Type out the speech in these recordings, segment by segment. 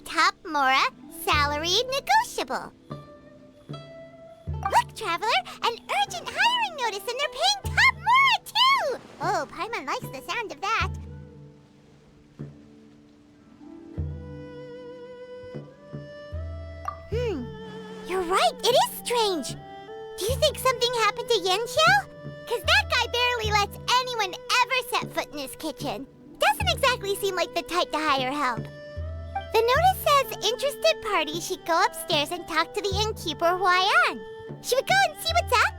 top Mora, salary negotiable. Look, Traveler, an urgent hiring notice, and they're paying top Mora, too! Oh, Paimon likes the sound of that. You're right, it is strange. Do you think something happened to Yenshao? Because that guy barely lets anyone ever set foot in his kitchen. Doesn't exactly seem like the type to hire help. The notice says interested parties should go upstairs and talk to the innkeeper Huayan. Should we go and see what's up?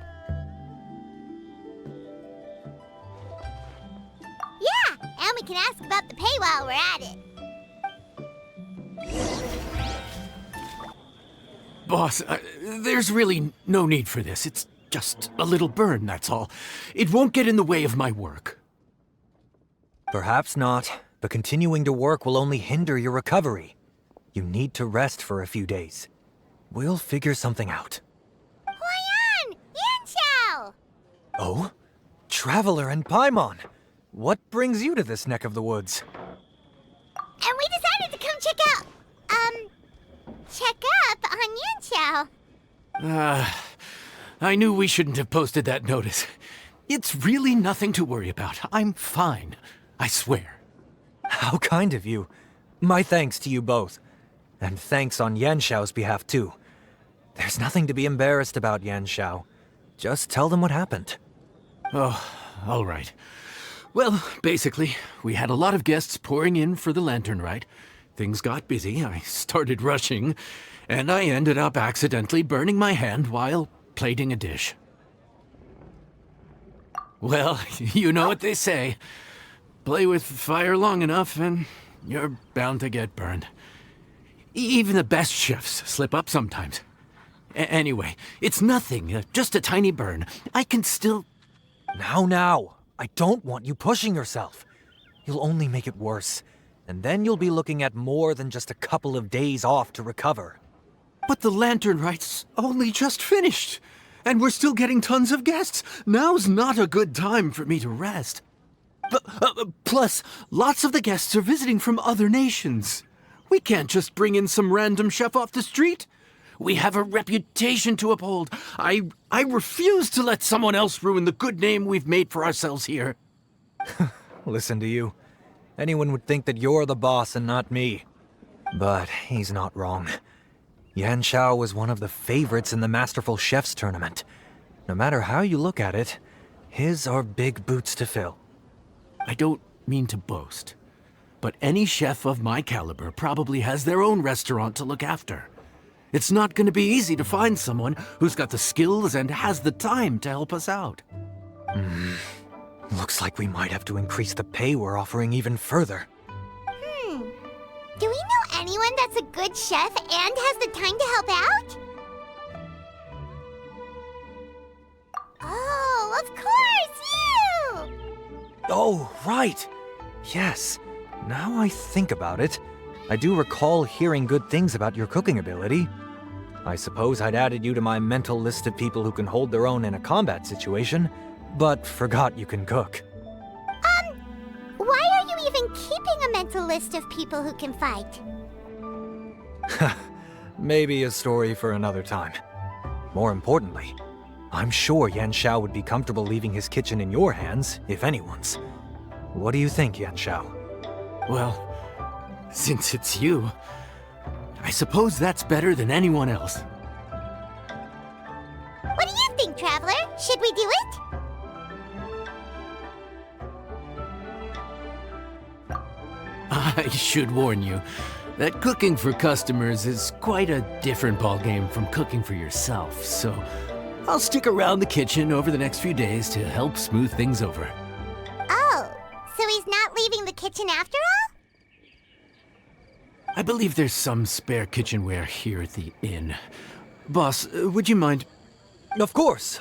Yeah, and we can ask about the pay while we're at it. Boss, there's really no need for this. It's just a little burn, that's all. It won't get in the way of my work. Perhaps not, but continuing to work will only hinder your recovery. You need to rest for a few days. We'll figure something out. Huayan! Yanxiao! Oh? Traveler and Paimon! What brings you to this neck of the woods? And we decided to come check up on Yanxiao. I knew we shouldn't have posted that notice. It's really nothing to worry about. I'm fine. I swear. How kind of you. My thanks to you both. And thanks on Yanxiao's behalf, too. There's nothing to be embarrassed about, Yanxiao. Just tell them what happened. Oh, all right. Well, basically, we had a lot of guests pouring in for the lantern rite. Things got busy, I started rushing, and I ended up accidentally burning my hand while plating a dish. Well, you know what they say. Play with fire long enough and you're bound to get burned. Even the best chefs slip up sometimes. Anyway, it's nothing, just a tiny burn. I can still... Now, I don't want you pushing yourself. You'll only make it worse. And then you'll be looking at more than just a couple of days off to recover. But the lantern rite's only just finished. And we're still getting tons of guests. Now's not a good time for me to rest. Plus, lots of the guests are visiting from other nations. We can't just bring in some random chef off the street. We have a reputation to uphold. I refuse to let someone else ruin the good name we've made for ourselves here. Listen to you. Anyone would think that you're the boss and not me. But he's not wrong. Yanxiao was one of the favorites in the Masterful Chefs tournament. No matter how you look at it, his are big boots to fill. I don't mean to boast, but any chef of my caliber probably has their own restaurant to look after. It's not going to be easy to find someone who's got the skills and has the time to help us out. Looks like we might have to increase the pay we're offering even further. Do we know anyone that's a good chef and has the time to help out? Oh, of course, you! Oh, right! Yes. Now I think about it, I do recall hearing good things about your cooking ability. I suppose I'd added you to my mental list of people who can hold their own in a combat situation, but forgot you can cook. Why are you even keeping a mental list of people who can fight? Maybe a story for another time. More importantly, I'm sure Yanxiao would be comfortable leaving his kitchen in your hands, if anyone's. What do you think, Yanxiao? Well, since it's you, I suppose that's better than anyone else. What do you think, Traveler? Should we do it? I should warn you that cooking for customers is quite a different ballgame from cooking for yourself, so I'll stick around the kitchen over the next few days to help smooth things over. Oh, so he's not leaving the kitchen after all? I believe there's some spare kitchenware here at the inn. Boss, would you mind? Of course.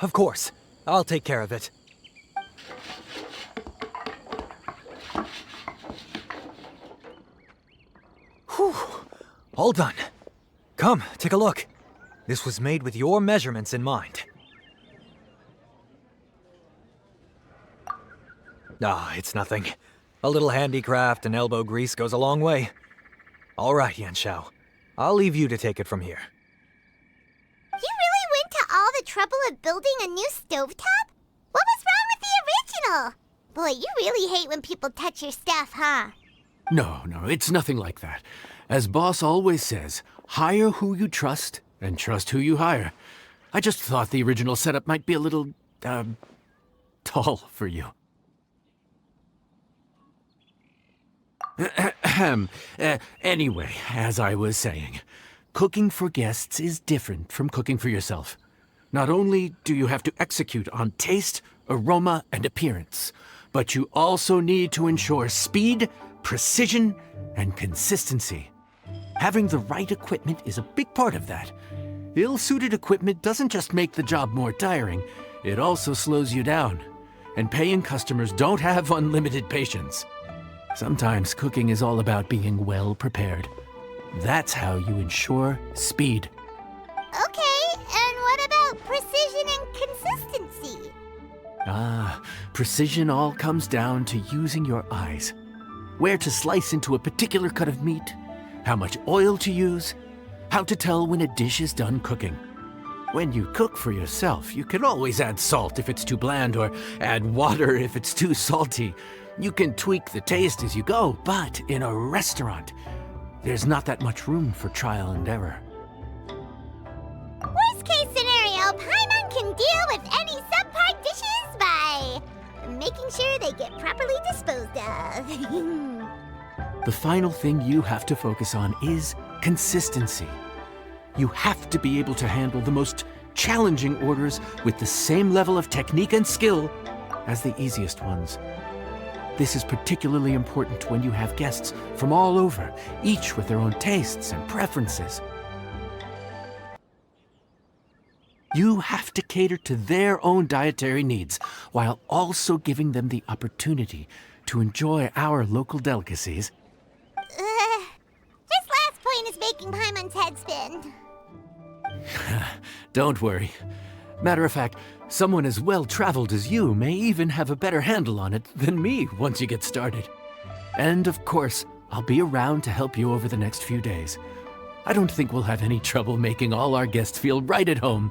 I'll take care of it. Whew. All done. Come, take a look. This was made with your measurements in mind. It's nothing. A little handicraft and elbow grease goes a long way. All right, Yanxiao. I'll leave you to take it from here. You really went to all the trouble of building a new stovetop? What was wrong with the original? Boy, you really hate when people touch your stuff, huh? No, it's nothing like that. As Boss always says, hire who you trust and trust who you hire. I just thought the original setup might be a little, tall for you. Anyway, as I was saying, cooking for guests is different from cooking for yourself. Not only do you have to execute on taste, aroma, and appearance, but you also need to ensure speed, precision, and consistency. Having the right equipment is a big part of that. Ill-suited equipment doesn't just make the job more tiring, it also slows you down. And paying customers don't have unlimited patience. Sometimes cooking is all about being well prepared. That's how you ensure speed. Okay, and what about precision and consistency? Precision all comes down to using your eyes. Where to slice into a particular cut of meat, how much oil to use, how to tell when a dish is done cooking. When you cook for yourself, you can always add salt if it's too bland or add water if it's too salty. You can tweak the taste as you go, but in a restaurant, there's not that much room for trial and error. Worst case scenario, Paimon can deal with any subpar dishes by making sure they get properly disposed of. The final thing you have to focus on is consistency. You have to be able to handle the most challenging orders with the same level of technique and skill as the easiest ones. This is particularly important when you have guests from all over, each with their own tastes and preferences. You have to cater to their own dietary needs, while also giving them the opportunity to enjoy our local delicacies. This last point is making Paimon's head spin. Don't worry. Matter of fact, someone as well-traveled as you may even have a better handle on it than me once you get started. And of course, I'll be around to help you over the next few days. I don't think we'll have any trouble making all our guests feel right at home.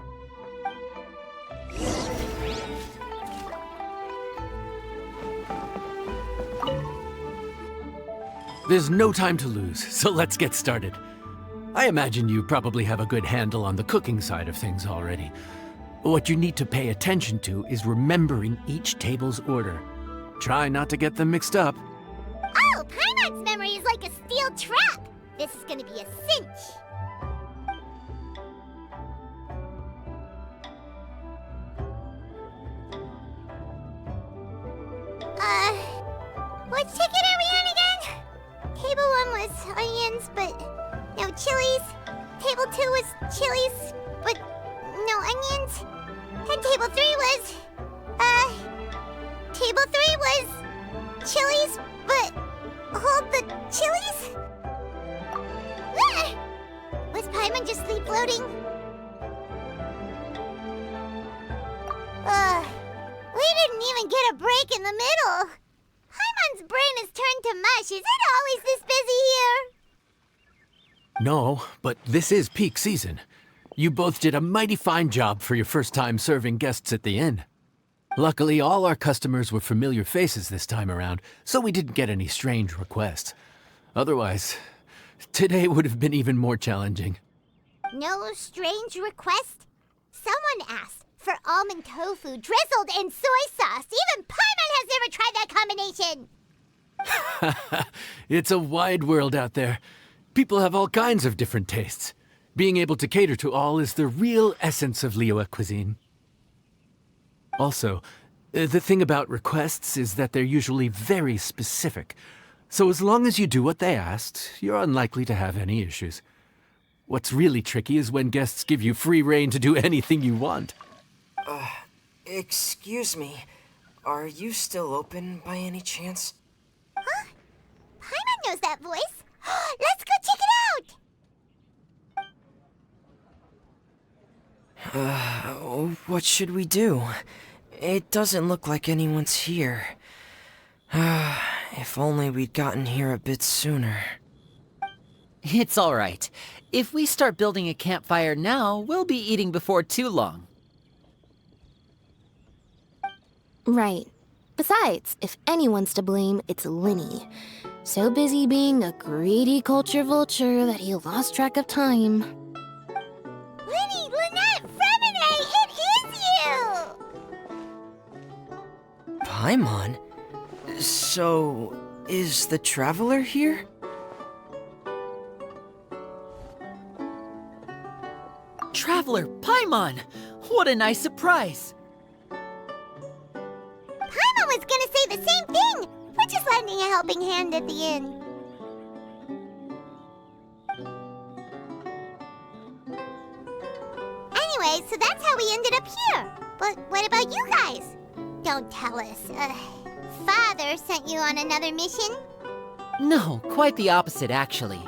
There's no time to lose, so let's get started. I imagine you probably have a good handle on the cooking side of things already. What you need to pay attention to is remembering each table's order. Try not to get them mixed up. Oh, Paimon's memory is like a steel trap. This is gonna be a cinch. What ticket are we on again? Table 1 was onions, but no chilies. Table 2 was chilies, but no onions. And table 3 was, table 3 was chilies, but hold the chilies? Was Paimon just sleep floating? We didn't even get a break in the middle. Paimon's brain has turned to mush. Is it always this busy here? No, but this is peak season. You both did a mighty fine job for your first time serving guests at the inn. Luckily, all our customers were familiar faces this time around, so we didn't get any strange requests. Otherwise, today would have been even more challenging. No strange request? Someone asked for almond tofu drizzled in soy sauce. Even Paimon has never tried that combination. It's a wide world out there. People have all kinds of different tastes. Being able to cater to all is the real essence of Liyue cuisine. Also, the thing about requests is that they're usually very specific. So as long as you do what they asked, you're unlikely to have any issues. What's really tricky is when guests give you free rein to do anything you want. Excuse me. Are you still open by any chance? Huh? Paimon knows that voice. Let's go check it out! What should we do? It doesn't look like anyone's here. If only we'd gotten here a bit sooner. It's all right. If we start building a campfire now, we'll be eating before too long. Right. Besides, if anyone's to blame, it's Linny. So busy being a greedy culture vulture that he lost track of time. Linny, Lynette, Fremine, it is you! Paimon? So, is the Traveler here? Traveler, Paimon! What a nice surprise! Paimon was gonna say the same thing! We're just lending a helping hand at the inn. Anyway, so that's how we ended up here. But what about you guys? Don't tell us. Father sent you on another mission? No, quite the opposite, actually.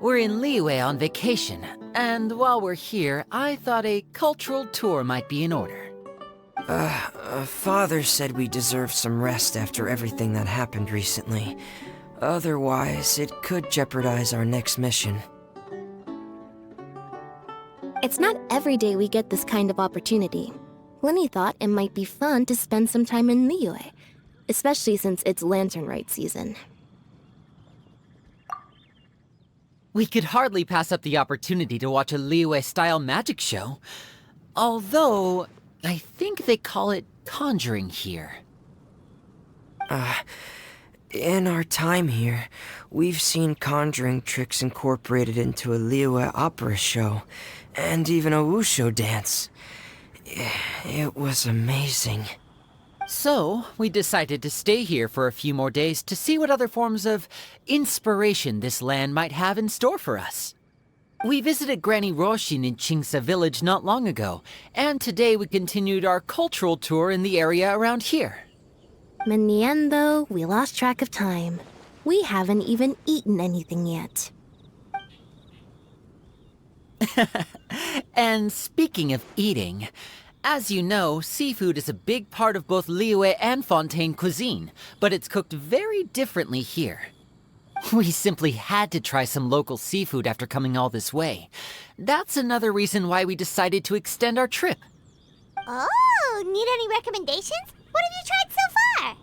We're in Liyue on vacation, and while we're here, I thought a cultural tour might be in order. Father said we deserve some rest after everything that happened recently. Otherwise, it could jeopardize our next mission. It's not every day we get this kind of opportunity. Lenny thought it might be fun to spend some time in Liyue, especially since it's Lantern Rite season. We could hardly pass up the opportunity to watch a Liyue-style magic show. Although, I think they call it conjuring here. In our time here, we've seen conjuring tricks incorporated into a Liyue opera show, and even a wushu dance. It was amazing. So, we decided to stay here for a few more days to see what other forms of inspiration this land might have in store for us. We visited Granny Roshin in Chingsa village not long ago, and today we continued our cultural tour in the area around here. In the end, though, we lost track of time. We haven't even eaten anything yet. And speaking of eating, as you know, seafood is a big part of both Liyue and Fontaine cuisine, but it's cooked very differently here. We simply had to try some local seafood after coming all this way. That's another reason why we decided to extend our trip. Oh, need any recommendations? What have you tried so far?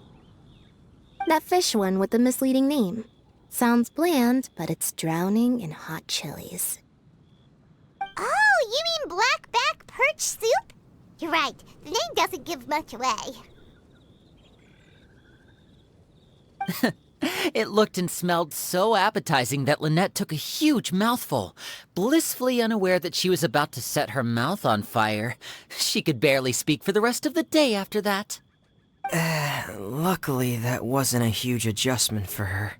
That fish one with the misleading name. Sounds bland, but it's drowning in hot chilies. Oh, you mean blackback perch soup? You're right, the name doesn't give much away. It looked and smelled so appetizing that Lynette took a huge mouthful, blissfully unaware that she was about to set her mouth on fire. She could barely speak for the rest of the day after that. Luckily, that wasn't a huge adjustment for her.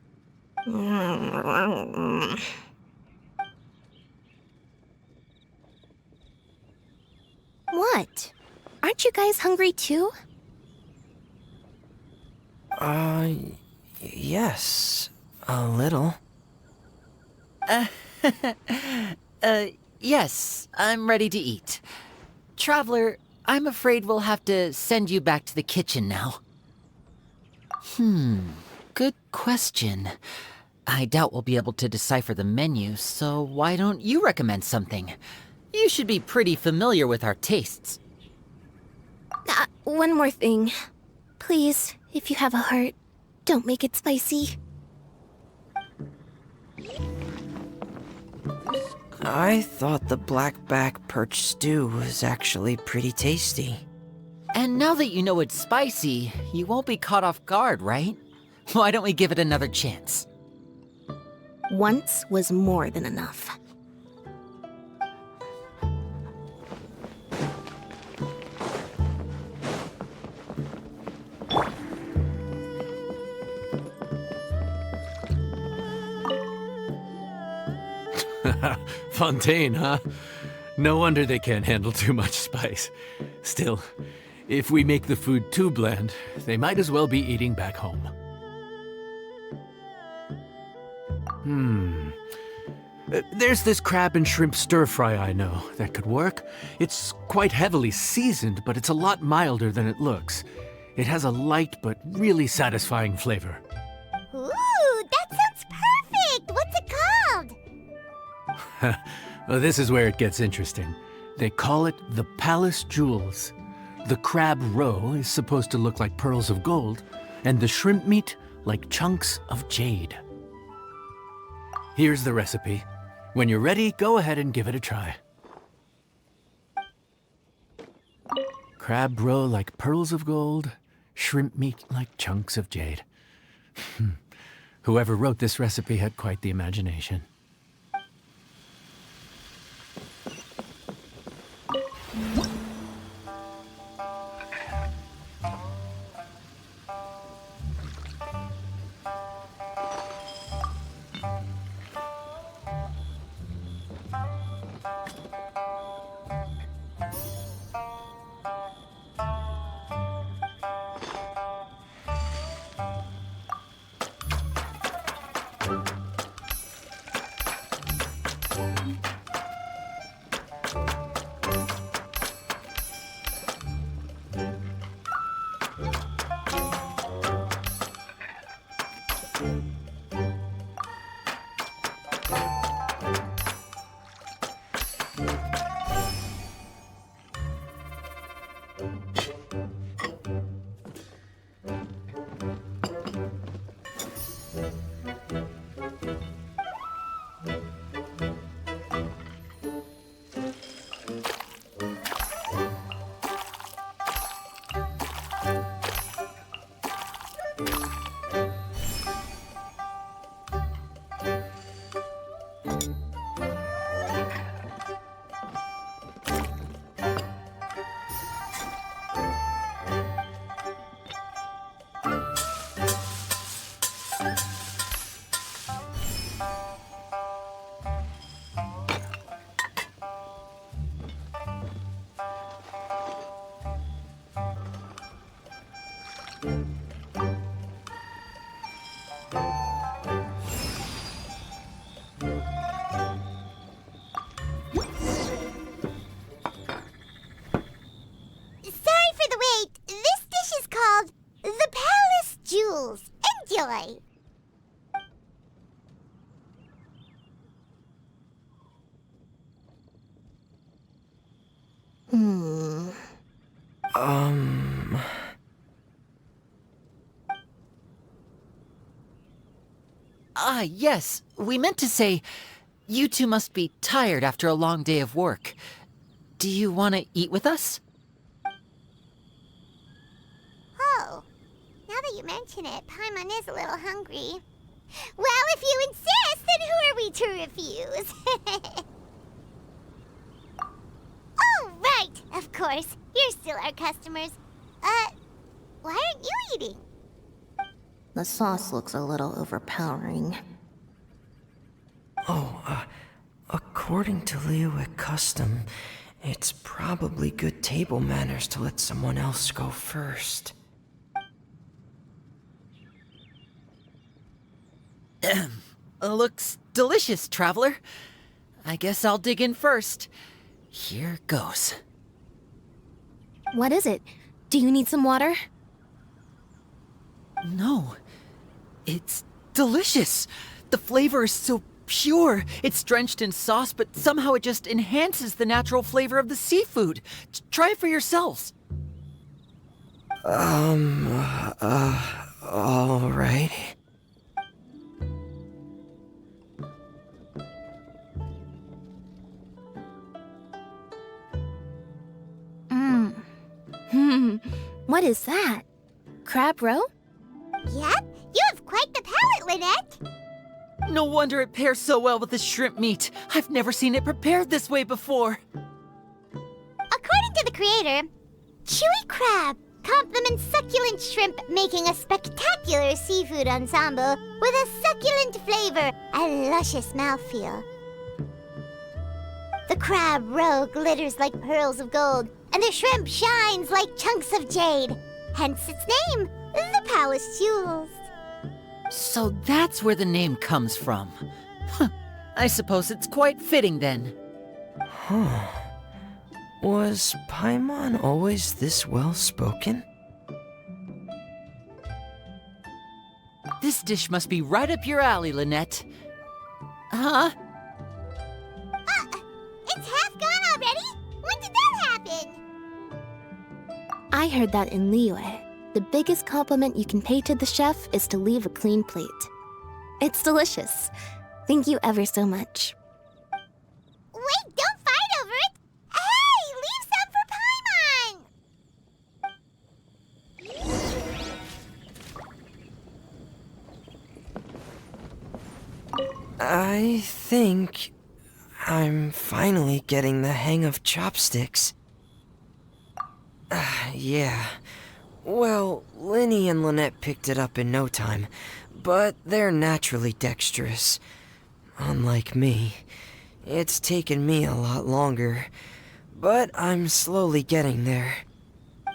What? Aren't you guys hungry too? Yes, a little. Yes, I'm ready to eat. Traveler, I'm afraid we'll have to send you back to the kitchen now. Good question. I doubt we'll be able to decipher the menu, so why don't you recommend something? You should be pretty familiar with our tastes. One more thing. Please, if you have a heart, don't make it spicy. I thought the blackback perch stew was actually pretty tasty. And now that you know it's spicy, you won't be caught off guard, right? Why don't we give it another chance? Once was more than enough. Fontaine, huh? No wonder they can't handle too much spice. Still, if we make the food too bland, they might as well be eating back home. There's this crab and shrimp stir-fry I know that could work. It's quite heavily seasoned, but it's a lot milder than it looks. It has a light but really satisfying flavor. Ooh, that sounds perfect! What's it called? Well, this is where it gets interesting. They call it the Palace Jewels. The crab roe is supposed to look like pearls of gold, and the shrimp meat like chunks of jade. Here's the recipe. When you're ready, go ahead and give it a try. Crab roe like pearls of gold, shrimp meat like chunks of jade. Whoever wrote this recipe had quite the imagination. Sorry for the wait. This dish is called the Palace Jewels. Enjoy. Ah, yes. We meant to say, you two must be tired after a long day of work. Do you want to eat with us? Oh, now that you mention it, Paimon is a little hungry. Well, if you insist, then who are we to refuse? Oh, right, of course. You're still our customers. Why aren't you eating? The sauce looks a little overpowering. According to Liyue custom, it's probably good table manners to let someone else go first. Looks delicious, traveler. I guess I'll dig in first. Here goes. What is it? Do you need some water? No. It's delicious. The flavor is so pure. It's drenched in sauce, but somehow it just enhances the natural flavor of the seafood. Try it for yourselves. All right. What is that? Crab roe? Yep, you have quite the palate, Lynette. No wonder it pairs so well with the shrimp meat. I've never seen it prepared this way before. According to the creator, chewy crab complements succulent shrimp, making a spectacular seafood ensemble with a succulent flavor and luscious mouthfeel. The crab roe glitters like pearls of gold, and the shrimp shines like chunks of jade. Hence its name, the Palace Jewels. So that's where the name comes from. Huh. I suppose it's quite fitting then. Was Paimon always this well-spoken? This dish must be right up your alley, Lynette. Huh? It's half gone already? When did that happen? I heard that in Liyue, the biggest compliment you can pay to the chef is to leave a clean plate. It's delicious. Thank you ever so much. Wait, don't fight over it! Hey, leave some for Paimon! I think I'm finally getting the hang of chopsticks. Yeah. Well, Linny and Lynette picked it up in no time, but they're naturally dexterous. Unlike me, it's taken me a lot longer, but I'm slowly getting there.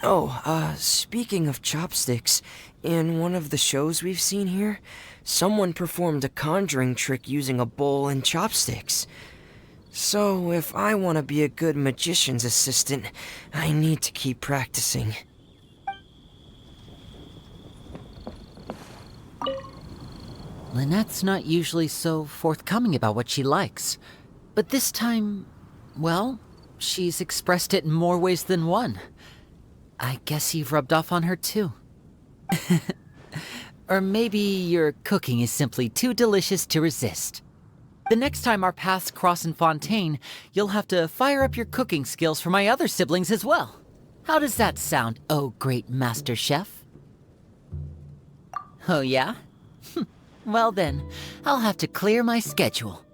Oh, speaking of chopsticks, in one of the shows we've seen here, someone performed a conjuring trick using a bowl and chopsticks. So, if I want to be a good magician's assistant, I need to keep practicing. Lynette's not usually so forthcoming about what she likes. But this time, well, she's expressed it in more ways than one. I guess you've rubbed off on her too. Or maybe your cooking is simply too delicious to resist. The next time our paths cross in Fontaine, you'll have to fire up your cooking skills for my other siblings as well. How does that sound, oh great master chef? Oh yeah? Well then, I'll have to clear my schedule.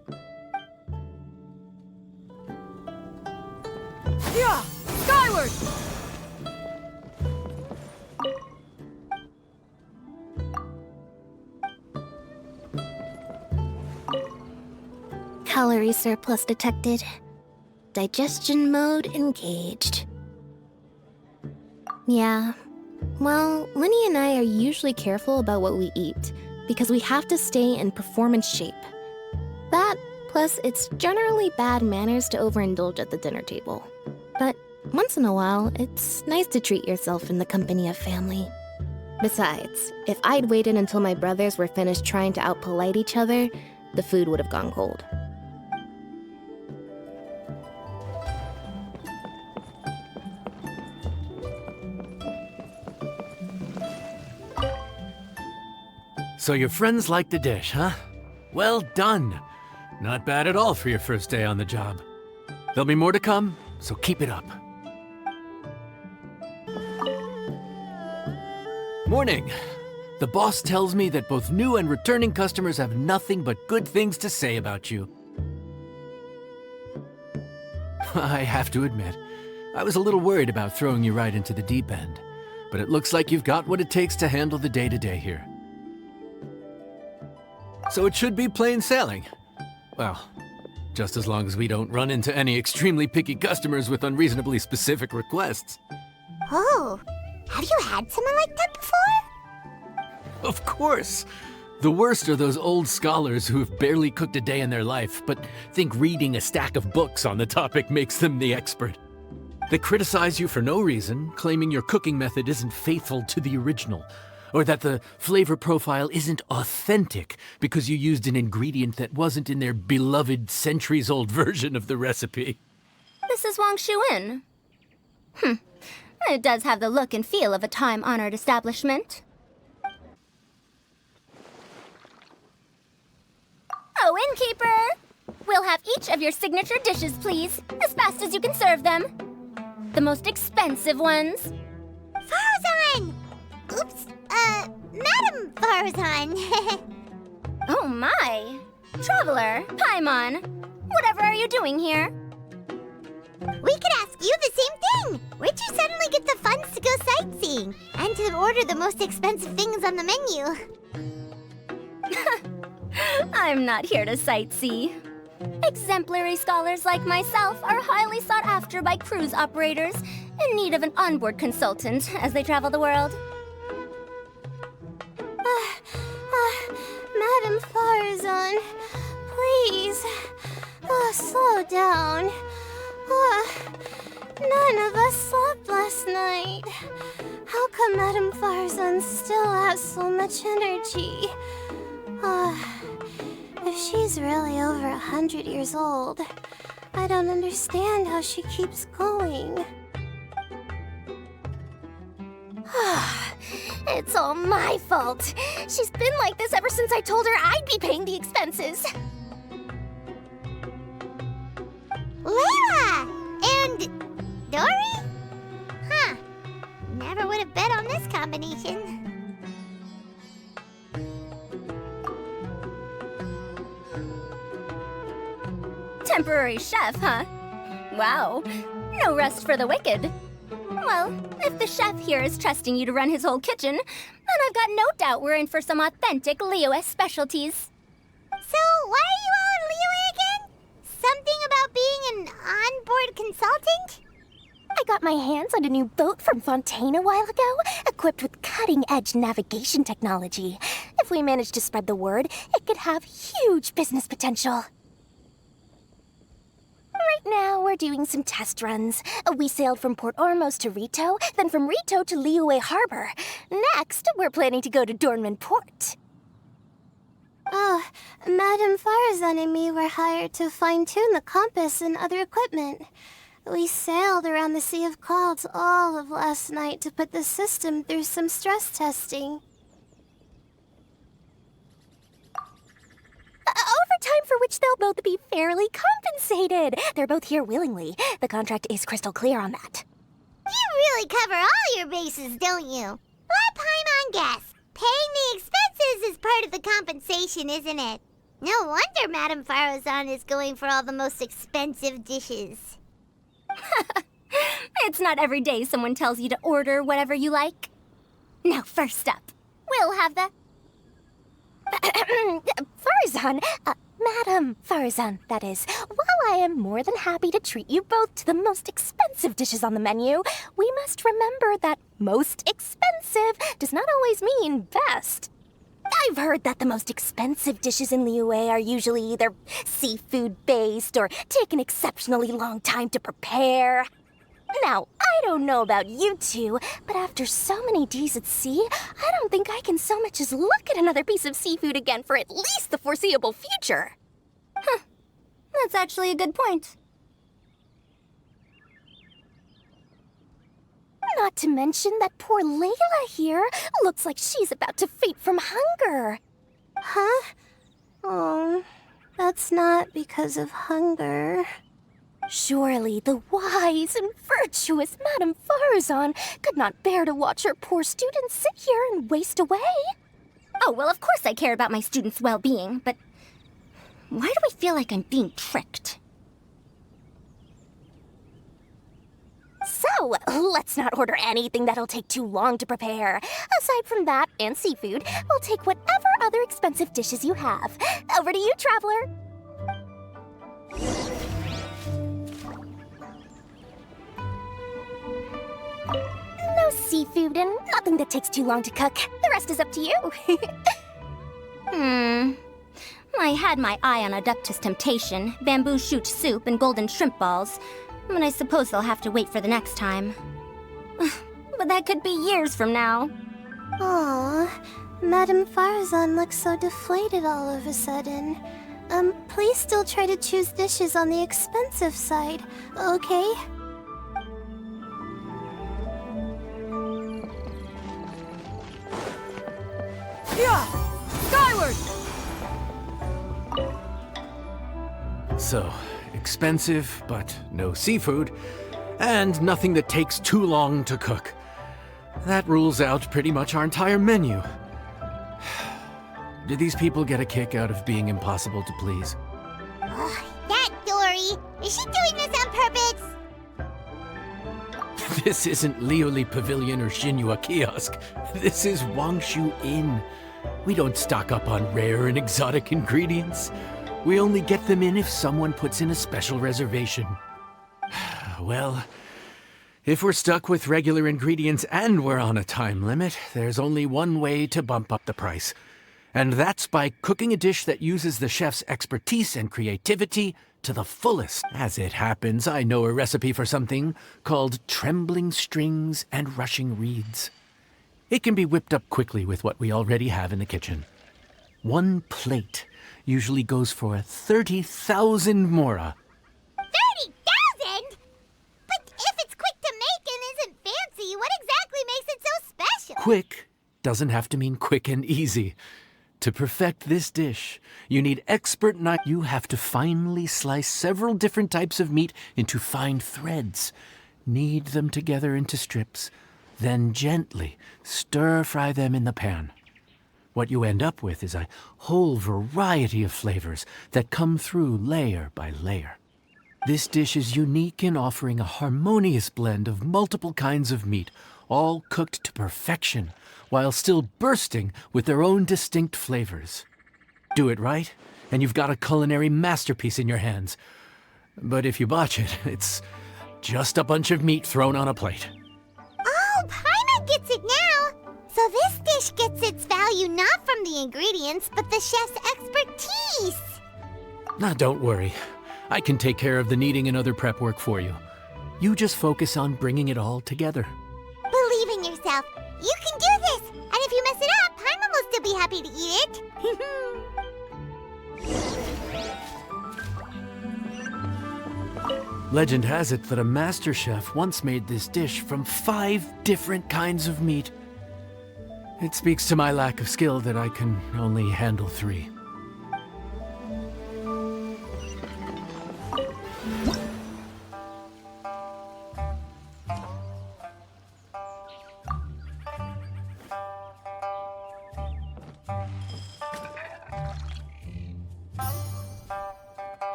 Yeah! Skyward! Calorie surplus detected. Digestion mode engaged. Yeah. Well, Linny and I are usually careful about what we eat, because we have to stay in performance shape. That, plus it's generally bad manners to overindulge at the dinner table. But once in a while, it's nice to treat yourself in the company of family. Besides, if I'd waited until my brothers were finished trying to out-polite each other, the food would have gone cold. So your friends like the dish, huh? Well done. Not bad at all for your first day on the job. There'll be more to come, so keep it up. Morning. The boss tells me that both new and returning customers have nothing but good things to say about you. I have to admit, I was a little worried about throwing you right into the deep end, but it looks like you've got what it takes to handle the day-to-day here. So it should be plain sailing. Well, just as long as we don't run into any extremely picky customers with unreasonably specific requests. Oh, have you had someone like that before? Of course! The worst are those old scholars who have barely cooked a day in their life, but think reading a stack of books on the topic makes them the expert. They criticize you for no reason, claiming your cooking method isn't faithful to the original, or that the flavor profile isn't authentic because you used an ingredient that wasn't in their beloved centuries-old version of the recipe. This is Wang Shuin. It does have the look and feel of a time-honored establishment. Oh, innkeeper! We'll have each of your signature dishes, please, as fast as you can serve them. The most expensive ones. Farazan! Oops, Madam Farazan. Oh my! Traveler, Paimon, whatever are you doing here? We could ask you the same thing! Where'd you suddenly get the funds to go sightseeing? And to order the most expensive things on the menu? I'm not here to sightsee. Exemplary scholars like myself are highly sought after by cruise operators in need of an onboard consultant as they travel the world. Madam Farazan, please, slow down. None of us slept last night. How come Madam Farazan still has so much energy? If she's really over 100 years old, I don't understand how she keeps going. It's all my fault. She's been like this ever since I told her I'd be paying the expenses. Layla! And Dory? Huh. Never would have bet on this combination. Temporary chef, huh? Wow. No rest for the wicked. Well, if the chef here is trusting you to run his whole kitchen, then I've got no doubt we're in for some authentic Liyue specialties. So, why are you all in Liyue again? Something about being an onboard consultant? I got my hands on a new boat from Fontaine a while ago, equipped with cutting-edge navigation technology. If we manage to spread the word, it could have huge business potential. Right now, we're doing some test runs. We sailed from Port Ormos to Rito, then from Rito to Liyue Harbor. Next, we're planning to go to Dornman Port. Oh, Madame Farazan and me were hired to fine-tune the compass and other equipment. We sailed around the Sea of Clouds all of last night to put the system through some stress testing. Overtime for which they'll both be fairly compensated. They're both here willingly. The contract is crystal clear on that. You really cover all your bases, don't you? Let Paimon guess. Paying the expenses is part of the compensation, isn't it? No wonder Madame Farazan is going for all the most expensive dishes. It's not every day someone tells you to order whatever you like. Now, first up, we'll have the... Farazan, Madame Farazan, that is. While I am more than happy to treat you both to the most expensive dishes on the menu, we must remember that most expensive does not always mean best. I've heard that the most expensive dishes in Liyue are usually either seafood-based or take an exceptionally long time to prepare. Now, I don't know about you two, but after so many days at sea, I don't think I can so much as look at another piece of seafood again for at least the foreseeable future. Huh. That's actually a good point. Not to mention that poor Layla here looks like she's about to faint from hunger. Huh? Oh, that's not because of hunger. Surely the wise and virtuous Madame Farazan could not bear to watch her poor students sit here and waste away. Oh, well, of course I care about my students' well-being, but why do I feel like I'm being tricked? So, let's not order anything that'll take too long to prepare. Aside from that and seafood, we'll take whatever other expensive dishes you have. Over to you, traveler. No seafood and nothing that takes too long to cook. The rest is up to you. I had my eye on Adeptus Temptation, bamboo shoot soup, and golden shrimp balls. But I suppose they'll have to wait for the next time. But that could be years from now. Aw, Madame Farazan looks so deflated all of a sudden. Please still try to choose dishes on the expensive side, okay? Yeah! Skyward! So, expensive, but no seafood, and nothing that takes too long to cook. That rules out pretty much our entire menu. Do these people get a kick out of being impossible to please? Ugh, that Dory! Is she doing this on purpose? This isn't Lioli Pavilion or Shinua Kiosk. This is Wangshu Inn. We don't stock up on rare and exotic ingredients. We only get them in if someone puts in a special reservation. Well, if we're stuck with regular ingredients and we're on a time limit, there's only one way to bump up the price. And that's by cooking a dish that uses the chef's expertise and creativity to the fullest. As it happens, I know a recipe for something called trembling strings and rushing reeds. It can be whipped up quickly with what we already have in the kitchen. One plate usually goes for 30,000 mora. quick doesn't have to mean quick and easy. To perfect this dish, you need expert knife. You have to finely slice several different types of meat into fine threads. Knead them together into strips, then gently stir-fry them in the pan. What you end up with is a whole variety of flavors that come through layer by layer. This dish is unique in offering a harmonious blend of multiple kinds of meat, all cooked to perfection, while still bursting with their own distinct flavors. Do it right, and you've got a culinary masterpiece in your hands. But if you botch it, it's just a bunch of meat thrown on a plate. Oh, Paimon gets it now! So this dish gets its value not from the ingredients, but the chef's expertise! Now, don't worry. I can take care of the kneading and other prep work for you. You just focus on bringing it all together. Believe in yourself. You can do this! And if you mess it up, Paimon will still be happy to eat it. Legend has it that a master chef once made this dish from 5 different kinds of meat. It speaks to my lack of skill that I can only handle 3.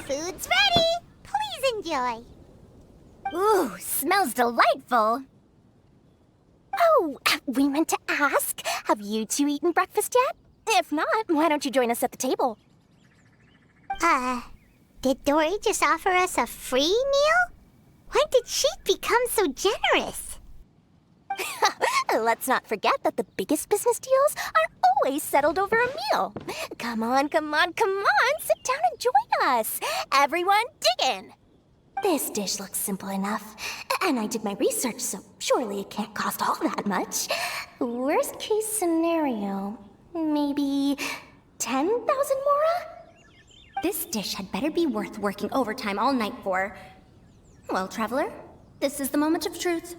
Food's ready! Please enjoy. Ooh, smells delightful. Oh, we meant to ask, have you two eaten breakfast yet? If not, why don't you join us at the table? Did Dory just offer us a free meal? When did she become so generous? Let's not forget that the biggest business deals are always settled over a meal. Come on, come on, come on, sit down and join us. Everyone, dig in. This dish looks simple enough, and I did my research, so surely it can't cost all that much. Worst case scenario, maybe 10,000 mora? This dish had better be worth working overtime all night for. Well, traveler, this is the moment of truth.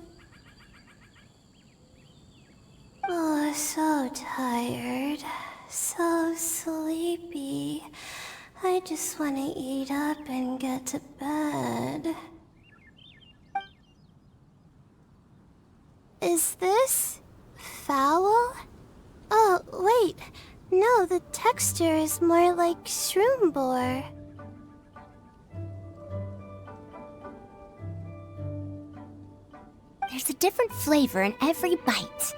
Oh, so tired. So sleepy. I just want to eat up and get to bed. Is this foul? Oh, wait. No, the texture is more like shroom boar. There's a different flavor in every bite.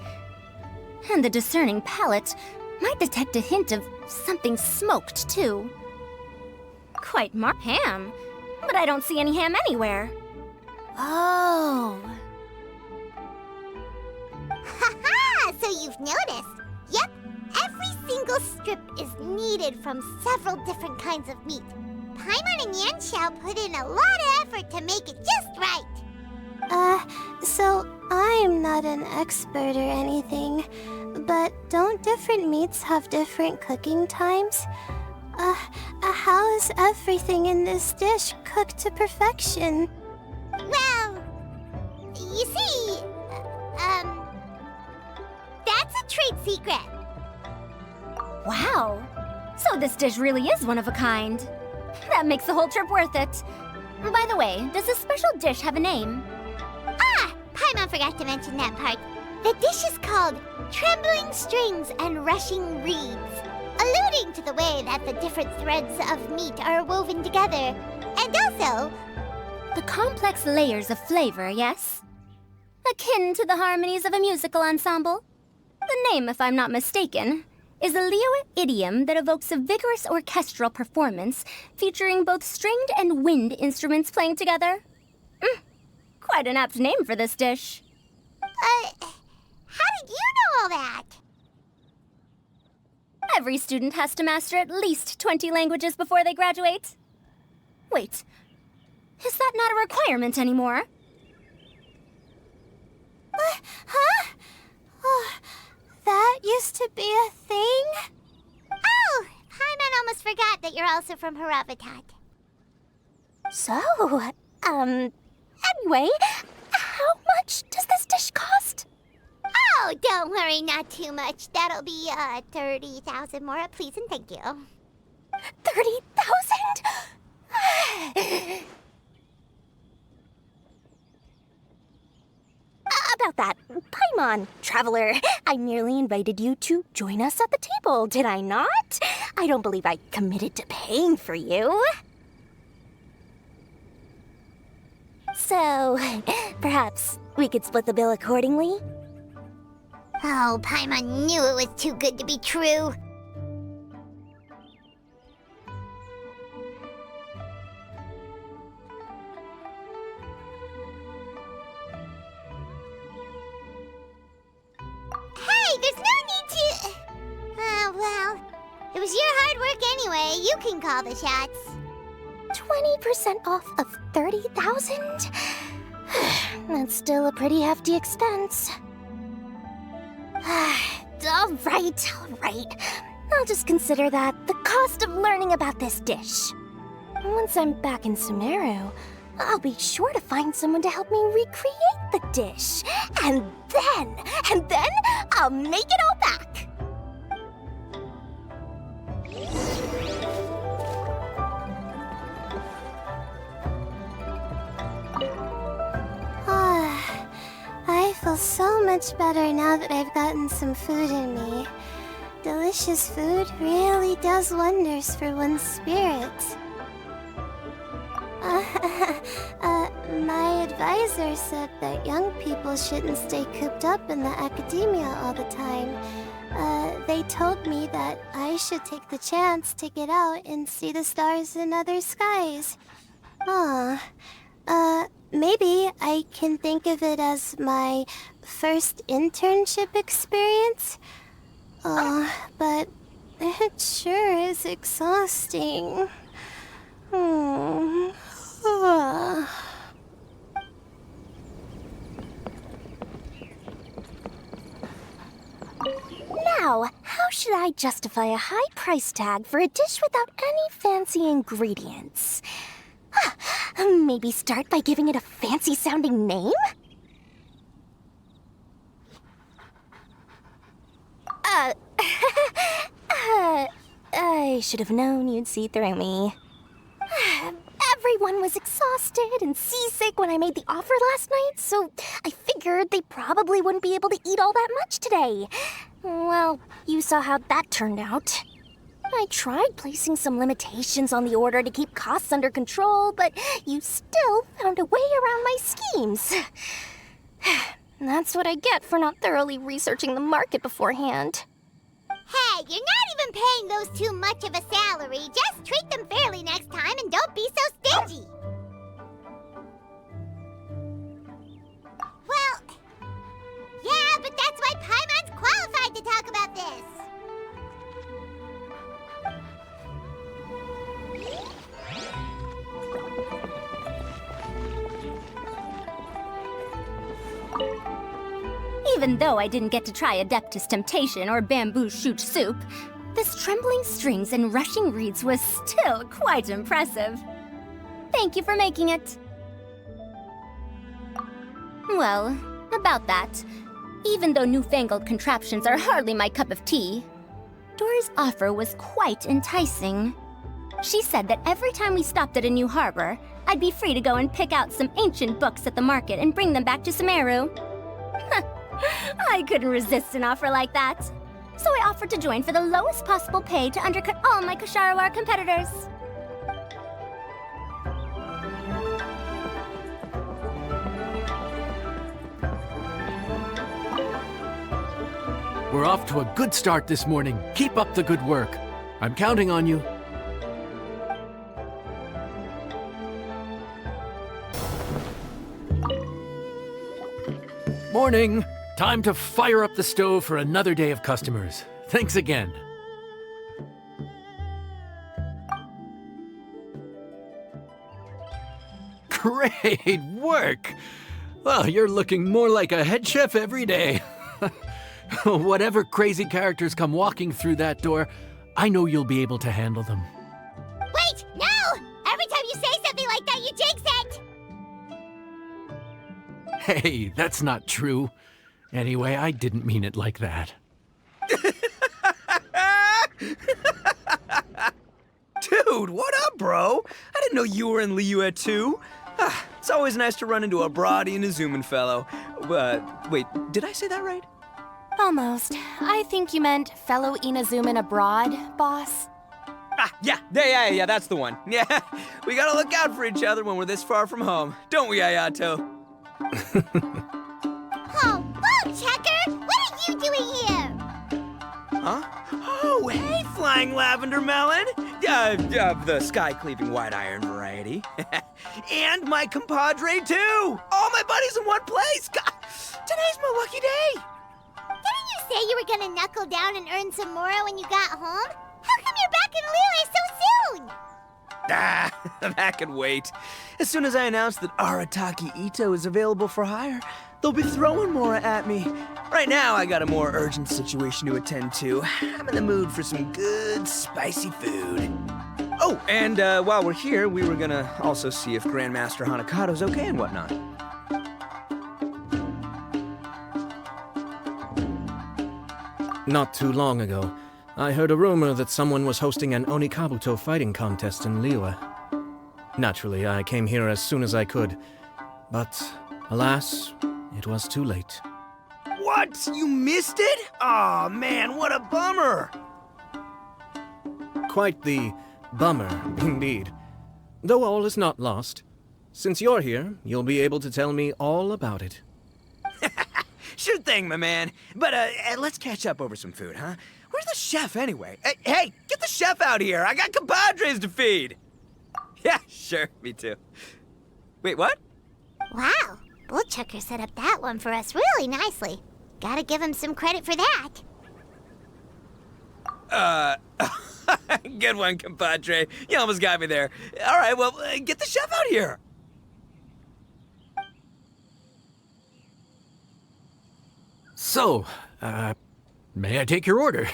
And the discerning palate might detect a hint of something smoked, too. Quite ham, but I don't see any ham anywhere. Oh. Haha! So you've noticed. Yep, every single strip is kneaded from several different kinds of meat. Paimon and Yanxiao put in a lot of effort to make it just right. So I'm not an expert or anything, but don't different meats have different cooking times? How is everything in this dish cooked to perfection? Well, you see, that's a trade secret. Wow. So this dish really is one of a kind. That makes the whole trip worth it. By the way, does this special dish have a name? Ah, Paimon forgot to mention that part. The dish is called Trembling Strings and Rushing Reeds, alluding to the way that the different threads of meat are woven together. And also, The complex layers of flavor, yes? Akin to the harmonies of a musical ensemble? The name, if I'm not mistaken, is a Liyue idiom that evokes a vigorous orchestral performance featuring both stringed and wind instruments playing together. Quite an apt name for this dish. how did you know all that? Every student has to master at least 20 languages before they graduate. Wait, is that not a requirement anymore? Huh? Oh, that used to be a thing? Oh, Paimon almost forgot that you're also from Haravatat. So, anyway, how much does this dish cost? Oh, don't worry, not too much. That'll be, 30,000 more, please and thank you. 30,000? About that, Paimon, traveler, I merely invited you to join us at the table, did I not? I don't believe I committed to paying for you. So, perhaps we could split the bill accordingly? Oh, Paimon knew it was too good to be true. Hey, there's no need to... well, it was your hard work anyway. You can call the shots. 20% off of 30,000? That's still a pretty hefty expense. All right. I'll just consider that the cost of learning about this dish. Once I'm back in Sumeru, I'll be sure to find someone to help me recreate the dish. And then I'll make it all back. I feel so much better now that I've gotten some food in me. Delicious food really does wonders for one's spirit. My advisor said that young people shouldn't stay cooped up in the academia all the time. They told me that I should take the chance to get out and see the stars in other skies. Maybe I can think of it as my first internship experience. But it sure is exhausting. Now, how should I justify a high price tag for a dish without any fancy ingredients? Maybe start by giving it a fancy-sounding name? I should have known you'd see through me. Everyone was exhausted and seasick when I made the offer last night, so I figured they probably wouldn't be able to eat all that much today. Well, you saw how that turned out. I tried placing some limitations on the order to keep costs under control, but you still found a way around my schemes. That's what I get for not thoroughly researching the market beforehand. Hey, you're not even paying those too much of a salary. Just treat them fairly next time and don't be so stingy. Well, yeah, but that's why Paimon's qualified to talk about this. Even though I didn't get to try Adeptus Temptation or Bamboo Shoot Soup, This trembling strings and rushing reeds was still quite impressive. Thank you for making it. Well, about that, even though newfangled contraptions are hardly my cup of tea, Dory's offer was quite enticing. She said that every time we stopped at a new harbor, I'd be free to go and pick out some ancient books at the market and bring them back to Sumeru. I couldn't resist an offer like that. So I offered to join for the lowest possible pay to undercut all my Ksharawar competitors. We're off to a good start this morning. Keep up the good work. I'm counting on you. Morning. Time to fire up the stove for another day of customers. Thanks again. Great work! Well, you're looking more like a head chef every day. Whatever crazy characters come walking through that door, I know you'll be able to handle them. Wait, no! Every time you say something like that, you jinx it! Hey, that's not true. Anyway, I didn't mean it like that. Dude, what up, bro? I didn't know you were in Liyue too. It's always nice to run into a Brody and a Zoomin fellow. Wait, did I say that right? Almost. I think you meant fellow Inazuman abroad, boss. Yeah, that's the one. Yeah, we gotta look out for each other when we're this far from home. Don't we, Ayato? Oh, Checker! What are you doing here? Huh? Oh, hey, Flying Lavender Melon! The sky-cleaving white iron variety. And my compadre, too! All my buddies in one place! God, today's my lucky day! Didn't you say you were gonna knuckle down and earn some more when you got home? How come you're back in Liyue so soon? That could wait. As soon as I announce that Arataki Ito is available for hire, they'll be throwing Mora at me. Right now, I got a more urgent situation to attend to. I'm in the mood for some good, spicy food. Oh, and while we're here, we were gonna also see if Grandmaster Hanakado's okay and whatnot. Not too long ago, I heard a rumor that someone was hosting an Onikabuto fighting contest in Liyue. Naturally, I came here as soon as I could, but alas, it was too late. What? You missed it? Aw, man, what a bummer! Quite the bummer, indeed. Though all is not lost. Since you're here, you'll be able to tell me all about it. Sure thing, my man. But let's catch up over some food, huh? Where's the chef, anyway? Hey, get the chef out here! I got compadres to feed! Yeah, sure, me too. Wait, what? Wow, Bullchucker set up that one for us really nicely. Gotta give him some credit for that. Good one, compadre. You almost got me there. All right, well, get the chef out here. So, may I take your order?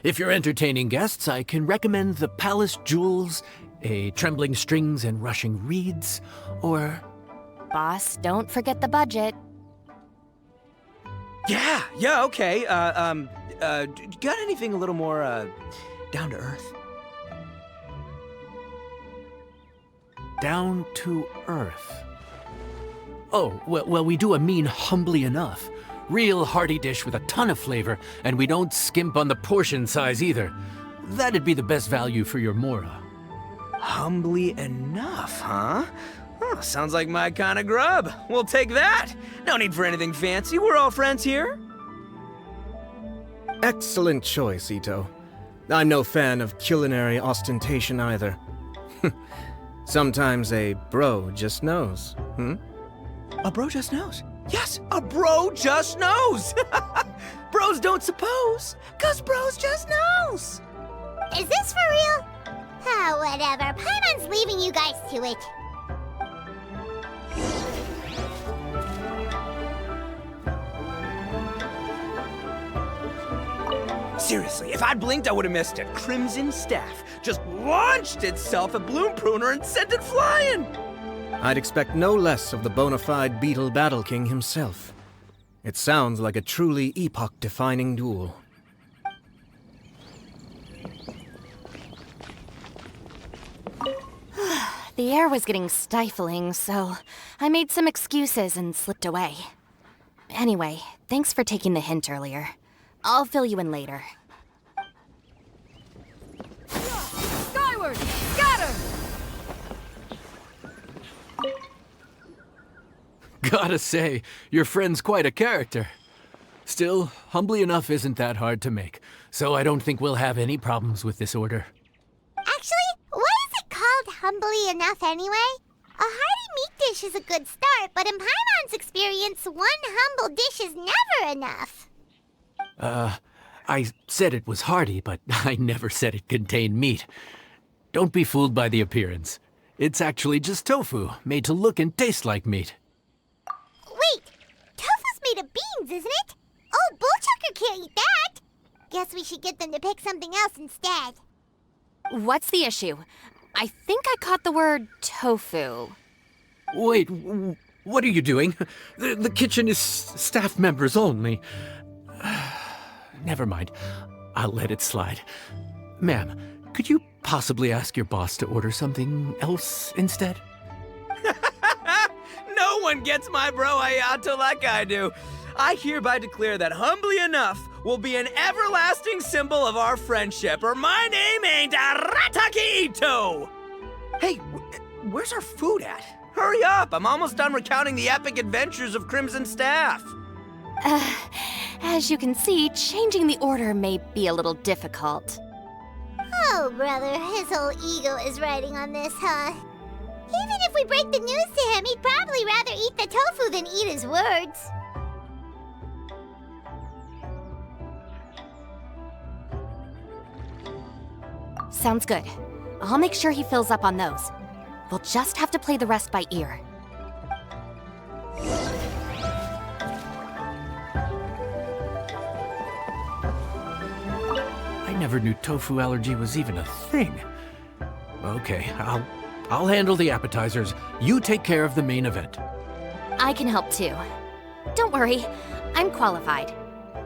If you're entertaining guests, I can recommend the Palace Jewels, a Trembling Strings and Rushing Reeds, or... Boss, don't forget the budget. Yeah, okay. Got anything a little more, down to earth? Down to earth. Oh, well, we do a mean humbly enough. Real hearty dish with a ton of flavor, and we don't skimp on the portion size either. That'd be the best value for your Mora. Humbly enough, huh? Sounds like my kind of grub. We'll take that. No need for anything fancy. We're all friends here. Excellent choice, Ito. I'm no fan of culinary ostentation either. Sometimes a bro just knows, A bro just knows. Yes, a bro just knows. Bros don't suppose, 'cause bros just knows. Is this for real? Ah, whatever. Paimon's leaving you guys to it. Seriously, if I'd blinked, I would have missed it. Crimson Staff just launched itself at Bloom Pruner and sent it flying! I'd expect no less of the bona fide Beetle Battle King himself. It sounds like a truly epoch-defining duel. The air was getting stifling, so I made some excuses and slipped away. Anyway, thanks for taking the hint earlier. I'll fill you in later. Skyward! Scatter! Gotta say, your friend's quite a character. Still, humbly enough isn't that hard to make, so I don't think we'll have any problems with this order. Actually, why is it called humbly enough anyway? A hearty meat dish is a good start, but in Paimon's experience, one humble dish is never enough. I said it was hearty, but I never said it contained meat. Don't be fooled by the appearance. It's actually just tofu, made to look and taste like meat. Wait, tofu's made of beans, isn't it? Oh, Bullchucker can't eat that! Guess we should get them to pick something else instead. What's the issue? I think I caught the word tofu. Wait, what are you doing? The kitchen is staff members only. Never mind. I'll let it slide. Ma'am, could you possibly ask your boss to order something else instead? No one gets my bro Hayato like I do. I hereby declare that humbly enough will be an everlasting symbol of our friendship, or my name ain't Arataki Ito! Hey, where's our food at? Hurry up, I'm almost done recounting the epic adventures of Crimson Staff. As you can see, changing the order may be a little difficult. Oh, brother, his whole ego is riding on this, huh? Even if we break the news to him, he'd probably rather eat the tofu than eat his words. Sounds good. I'll make sure he fills up on those. We'll just have to play the rest by ear. I never knew tofu allergy was even a thing. Okay, I'll handle the appetizers. You take care of the main event. I can help too. Don't worry, I'm qualified.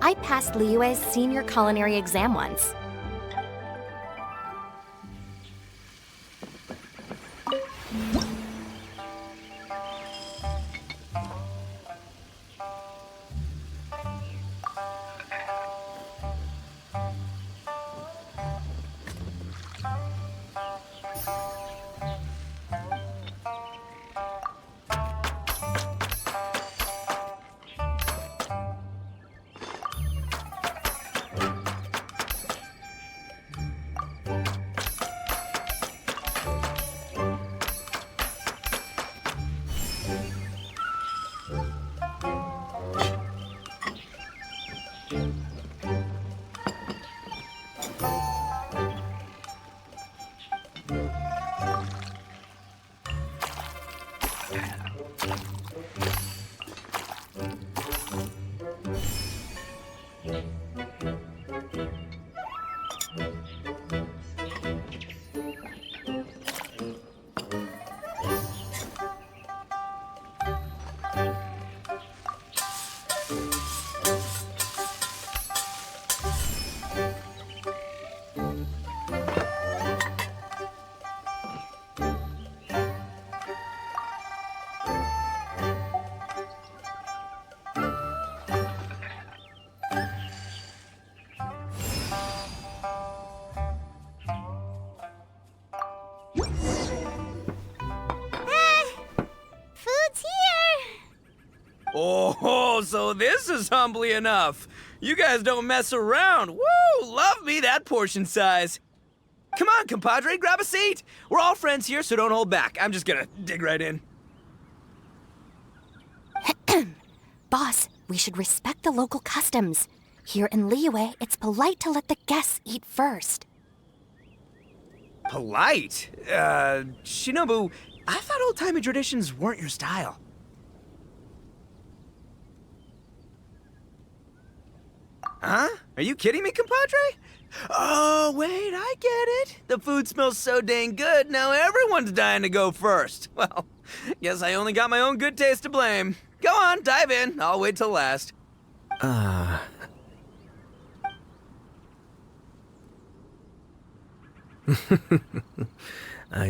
I passed Liyue's senior culinary exam once. Oh, so this is humbly enough. You guys don't mess around. Woo! Love me that portion size. Come on, compadre, grab a seat. We're all friends here, so don't hold back. I'm just gonna dig right in. Boss, we should respect the local customs. Here in Liyue, it's polite to let the guests eat first. Polite? Shinobu, I thought old-timey traditions weren't your style. Huh? Are you kidding me, compadre? Oh, wait, I get it. The food smells so dang good, now everyone's dying to go first. Well, guess I only got my own good taste to blame. Go on, dive in. I'll wait till last. I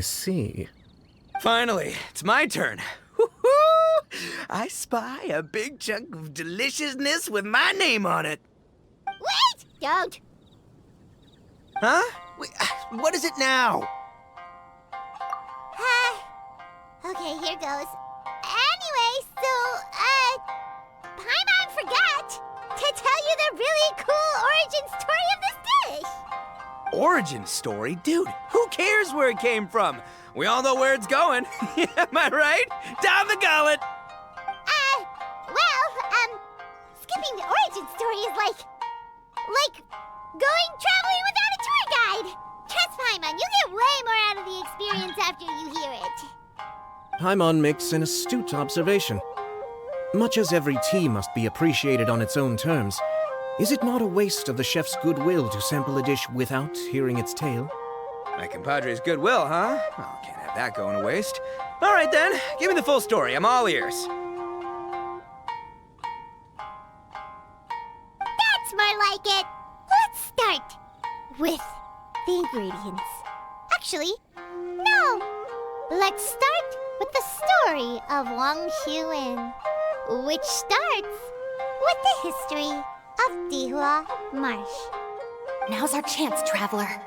see. Finally, it's my turn. Woo-hoo! I spy a big chunk of deliciousness with my name on it. Wait! Don't. Huh? Wait, what is it now? Okay, here goes. Anyway, so, Paimon forgot to tell you the really cool origin story of this dish. Origin story? Dude, who cares where it came from? We all know where it's going. Am I right? Down the gullet! Skipping the origin story is like going traveling without a tour guide. Trust Paimon, you get way more out of the experience after you hear it. Paimon makes an astute observation. Much as every tea must be appreciated on its own terms, is it not a waste of the chef's goodwill to sample a dish without hearing its tale? My compadre's goodwill, huh? Oh, can't have that going to waste. All right then, give me the full story. I'm all ears. That's more like it. Let's start with the ingredients. Actually, no. Let's start with the story of Wang Xuan, which starts with the history of Dihua Marsh. Now's our chance, traveler.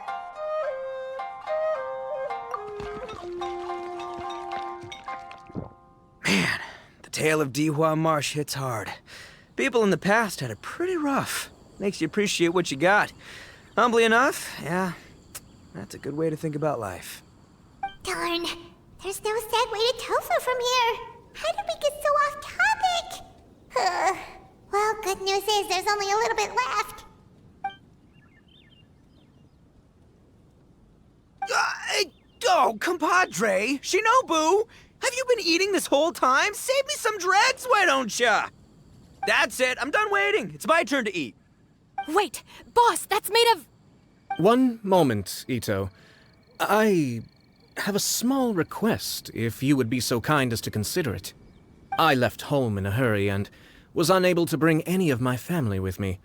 Man, the tale of Dihua Marsh hits hard. People in the past had it pretty rough. Makes you appreciate what you got. Humbly enough, yeah, that's a good way to think about life. Darn, there's no segue to tofu from here. How did we get so off topic? Well, good news is there's only a little bit left. Oh, compadre, Shinobu, have you been eating this whole time? Save me some dregs, why don't ya? That's it, I'm done waiting. It's my turn to eat. Wait, boss, that's made of... One moment, Ito. I have a small request, if you would be so kind as to consider it. I left home in a hurry and was unable to bring any of my family with me.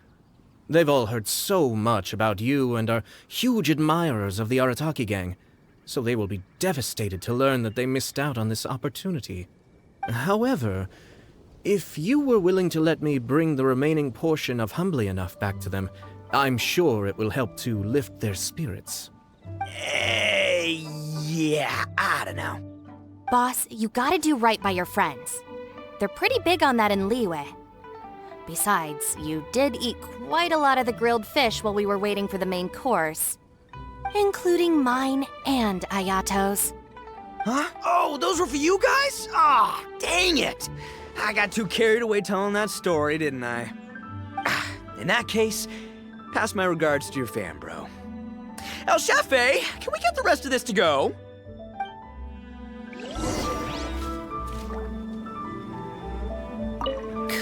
They've all heard so much about you and are huge admirers of the Arataki gang, so they will be devastated to learn that they missed out on this opportunity. However, if you were willing to let me bring the remaining portion of Humbly Enough back to them, I'm sure it will help to lift their spirits. Yeah, I don't know. Boss, you gotta do right by your friends. They're pretty big on that in Liyue. Besides, you did eat quite a lot of the grilled fish while we were waiting for the main course. Including mine and Ayato's. Huh? Oh, those were for you guys? Ah, dang it! I got too carried away telling that story, didn't I? In that case, pass my regards to your fan, bro. El Chefe, can we get the rest of this to go?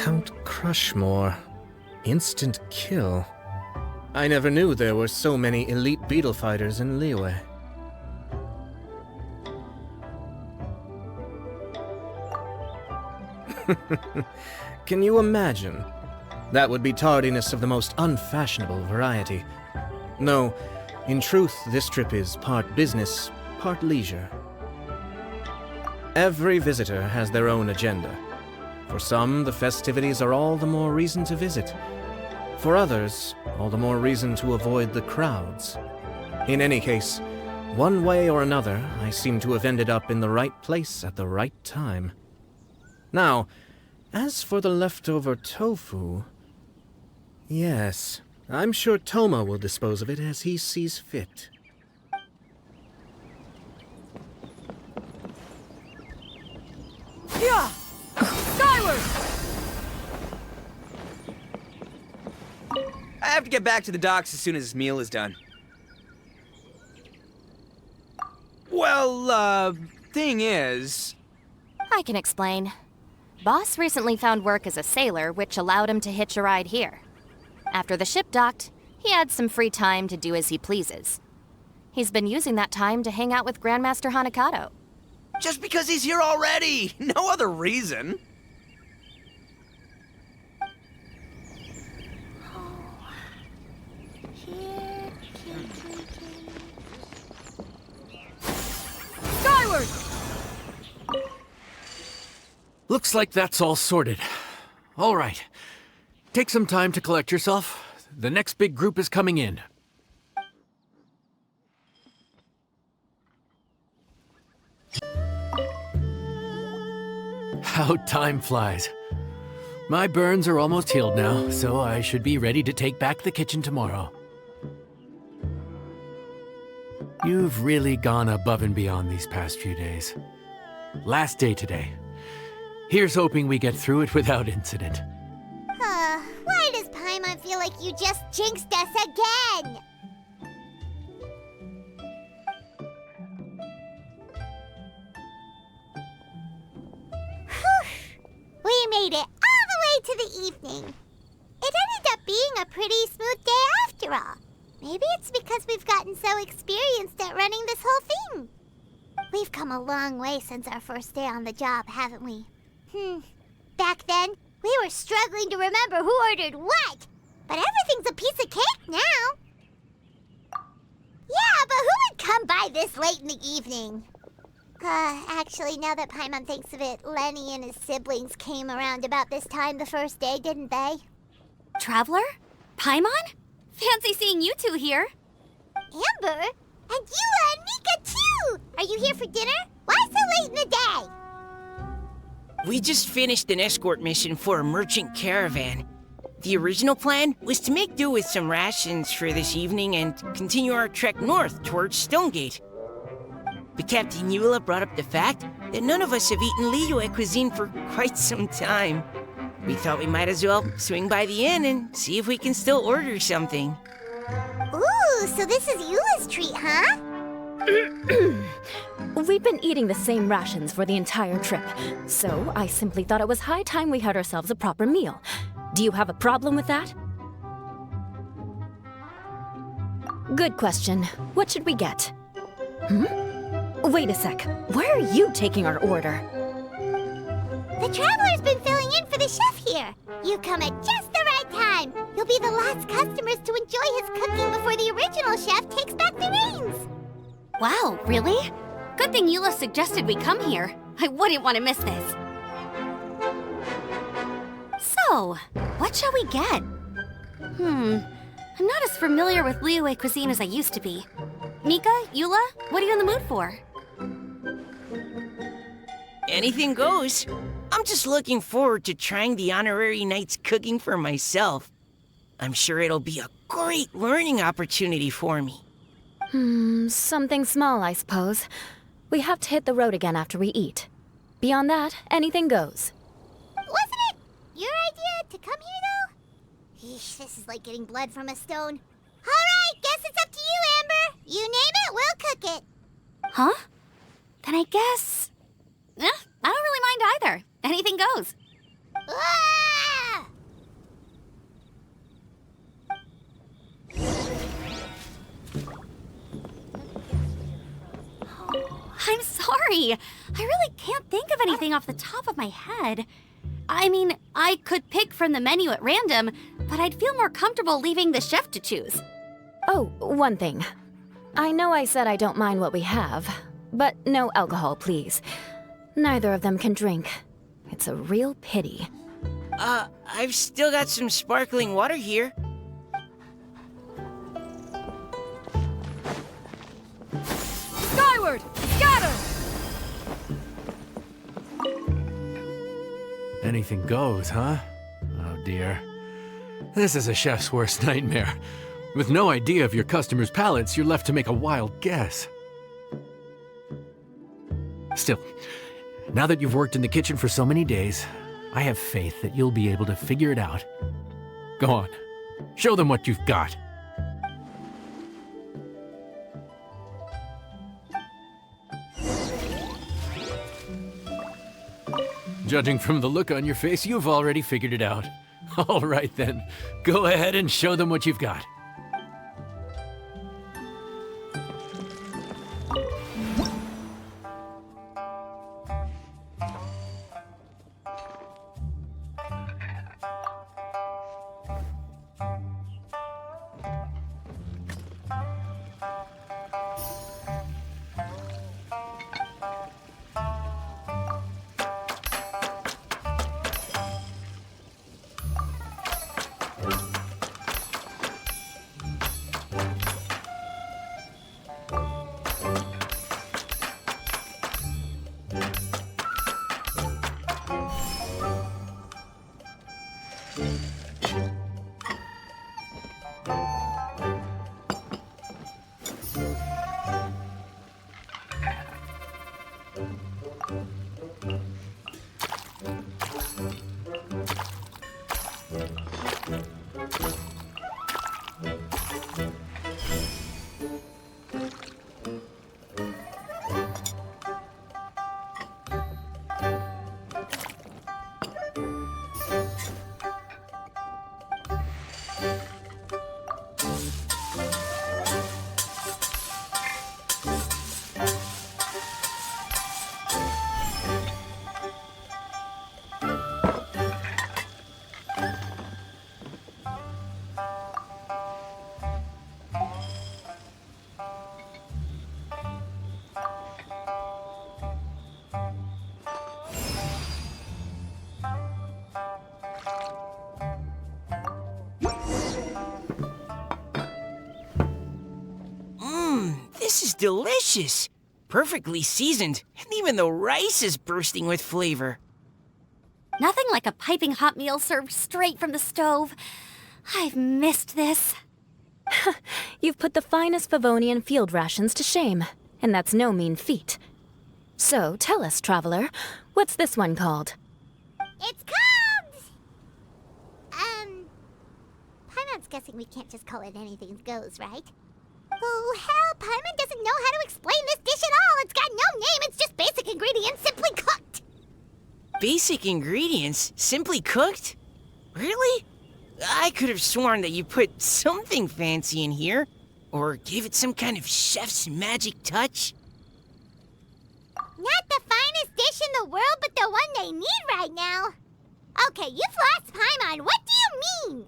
Count Crushmore. Instant kill. I never knew there were so many elite beetle fighters in Liyue. Can you imagine? That would be tardiness of the most unfashionable variety. No, in truth, this trip is part business, part leisure. Every visitor has their own agenda. For some, the festivities are all the more reason to visit. For others, all the more reason to avoid the crowds. In any case, one way or another, I seem to have ended up in the right place at the right time. Now, as for the leftover tofu... Yes, I'm sure Toma will dispose of it as he sees fit. Yeah! Skyward! I have to get back to the docks as soon as this meal is done. Well, thing is... I can explain. Boss recently found work as a sailor, which allowed him to hitch a ride here. After the ship docked, he had some free time to do as he pleases. He's been using that time to hang out with Grandmaster Hanakato. Just because he's here already! No other reason! Skyward! Looks like that's all sorted. All right. Take some time to collect yourself. The next big group is coming in. How time flies. My burns are almost healed now, so I should be ready to take back the kitchen tomorrow. You've really gone above and beyond these past few days. Last day today. Here's hoping we get through it without incident. Why does Paimon feel like you just jinxed us again? Whew. We made it all the way to the evening. It ended up being a pretty smooth day after all. Maybe it's because we've gotten so experienced at running this whole thing. We've come a long way since our first day on the job, haven't we? Back then, we were struggling to remember who ordered what. But everything's a piece of cake now. Yeah, but who would come by this late in the evening? Actually, now that Paimon thinks of it, Lenny and his siblings came around about this time the first day, didn't they? Traveler? Paimon? Fancy seeing you two here. Amber? And Eula and Mika, too! Are you here for dinner? Why so late in the day? We just finished an escort mission for a merchant caravan. The original plan was to make do with some rations for this evening and continue our trek north towards Stonegate. But Captain Eula brought up the fact that none of us have eaten Liyue cuisine for quite some time. We thought we might as well swing by the inn and see if we can still order something. Ooh, so this is Eula's treat, huh? We've been eating the same rations for the entire trip, so I simply thought it was high time we had ourselves a proper meal. Do you have a problem with that? Good question. What should we get? Wait a sec. Why are you taking our order? The Traveler's been filling in for the chef here. You come at just the right time. You'll be the last customers to enjoy his cooking before the original chef takes back the reins. Wow, really? Good thing Eula suggested we come here. I wouldn't want to miss this. So, what shall we get? I'm not as familiar with Liyue cuisine as I used to be. Mika, Eula, what are you in the mood for? Anything goes. I'm just looking forward to trying the honorary knight's cooking for myself. I'm sure it'll be a great learning opportunity for me. Something small, I suppose. We have to hit the road again after we eat. Beyond that, anything goes. Wasn't it your idea to come here, though? Eesh, this is like getting blood from a stone. All right, guess it's up to you, Amber. You name it, we'll cook it. Huh? Then I guess... I don't really mind either. Anything goes. Ah! I'm sorry. I really can't think of anything off the top of my head. I mean, I could pick from the menu at random, but I'd feel more comfortable leaving the chef to choose. Oh, one thing. I know I said I don't mind what we have, but no alcohol, please. Neither of them can drink. It's a real pity. I've still got some sparkling water here. Skyward! Scatter! Anything goes, huh? Oh dear. This is a chef's worst nightmare. With no idea of your customers' palates, you're left to make a wild guess. Still, now that you've worked in the kitchen for so many days, I have faith that you'll be able to figure it out. Go on, show them what you've got. Judging from the look on your face, you've already figured it out. All right then. Go ahead and show them what you've got. This is delicious. Perfectly seasoned, and even the rice is bursting with flavor. Nothing like a piping hot meal served straight from the stove. I've missed this. You've put the finest Favonian field rations to shame, and that's no mean feat. So, tell us, traveler, what's this one called? It's called... Paimon's guessing we can't just call it anything goes, right? Oh, hell, Paimon doesn't know how to explain this dish at all. It's got no name, it's just basic ingredients simply cooked. Basic ingredients? Simply cooked? Really? I could have sworn that you put something fancy in here, or gave it some kind of chef's magic touch. Not the finest dish in the world, but the one they need right now. Okay, you've lost Paimon. What do you mean?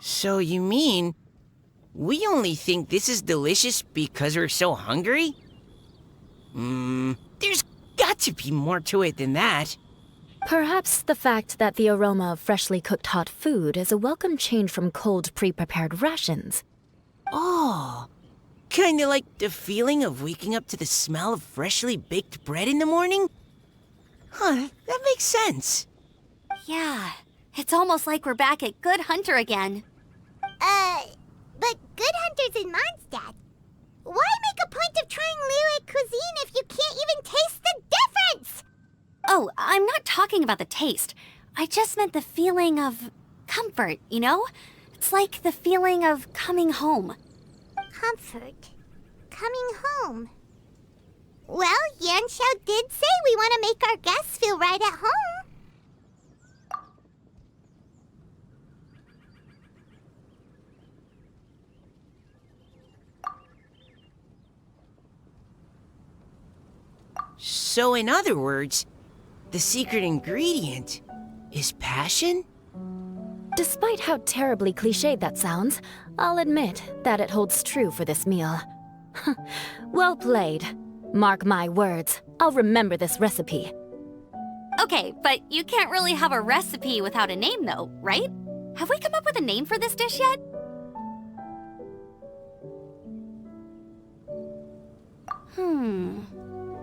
So you mean, we only think this is delicious because we're so hungry? There's got to be more to it than that. Perhaps the fact that the aroma of freshly cooked hot food is a welcome change from cold, pre-prepared rations. Oh, kinda like the feeling of waking up to the smell of freshly baked bread in the morning? Huh, that makes sense. Yeah, it's almost like we're back at Good Hunter again. But Good Hunter's in Mondstadt. Why make a point of trying Liyue cuisine if you can't even taste the difference? Oh, I'm not talking about the taste. I just meant the feeling of comfort, you know? It's like the feeling of coming home. Comfort. Coming home. Well, Yanxiao did say we want to make our guests feel right at home. So in other words, the secret ingredient is passion? Despite how terribly cliched that sounds, I'll admit that it holds true for this meal. Well played. Mark my words, I'll remember this recipe. Okay, but you can't really have a recipe without a name though, right? Have we come up with a name for this dish yet?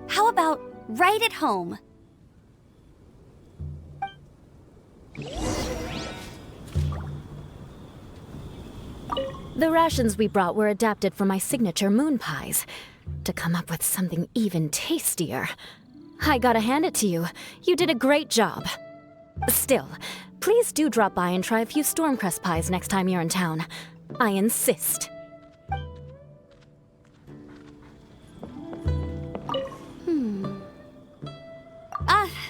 How about right at home? The rations we brought were adapted from my signature moon pies. To come up with something even tastier, I gotta hand it to you. You did a great job. Still, please do drop by and try a few Stormcrest pies next time you're in town. I insist.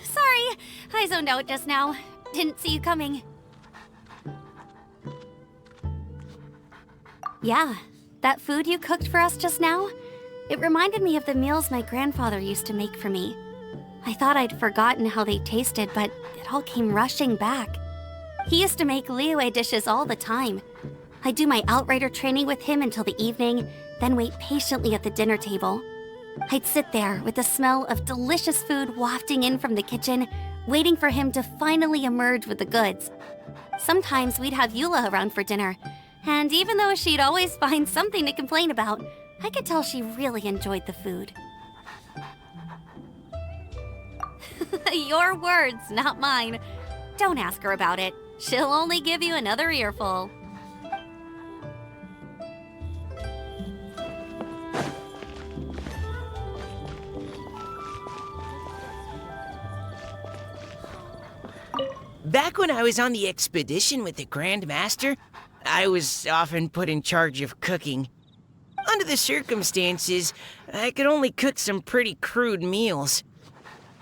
Sorry. I zoned out just now. Didn't see you coming. Yeah, that food you cooked for us just now? It reminded me of the meals my grandfather used to make for me. I thought I'd forgotten how they tasted, but it all came rushing back. He used to make Liyue dishes all the time. I'd do my outrider training with him until the evening, then wait patiently at the dinner table. I'd sit there with the smell of delicious food wafting in from the kitchen, waiting for him to finally emerge with the goods. Sometimes we'd have Eula around for dinner, and even though she'd always find something to complain about, I could tell she really enjoyed the food. Your words, not mine. Don't ask her about it. She'll only give you another earful. Back when I was on the expedition with the Grand Master, I was often put in charge of cooking. Under the circumstances, I could only cook some pretty crude meals.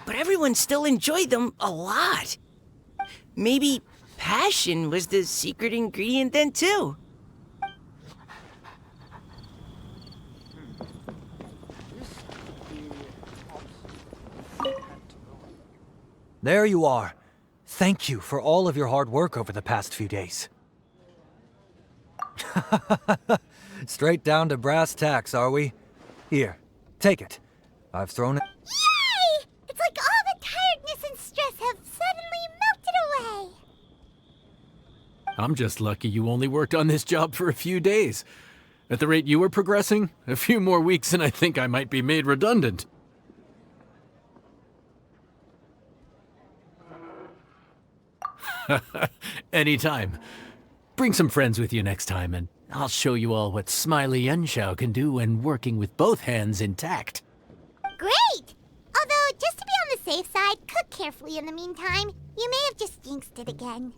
But everyone still enjoyed them a lot. Maybe passion was the secret ingredient then, too. There you are. Thank you for all of your hard work over the past few days. Straight down to brass tacks, are we? Here, take it. I've thrown it. Yay! It's like all the tiredness and stress have suddenly melted away. I'm just lucky you only worked on this job for a few days. At the rate you were progressing, a few more weeks and I think I might be made redundant. Anytime. Bring some friends with you next time, and I'll show you all what Smiley Yenshao can do when working with both hands intact. Great! Although, just to be on the safe side, cook carefully in the meantime. You may have just jinxed it again.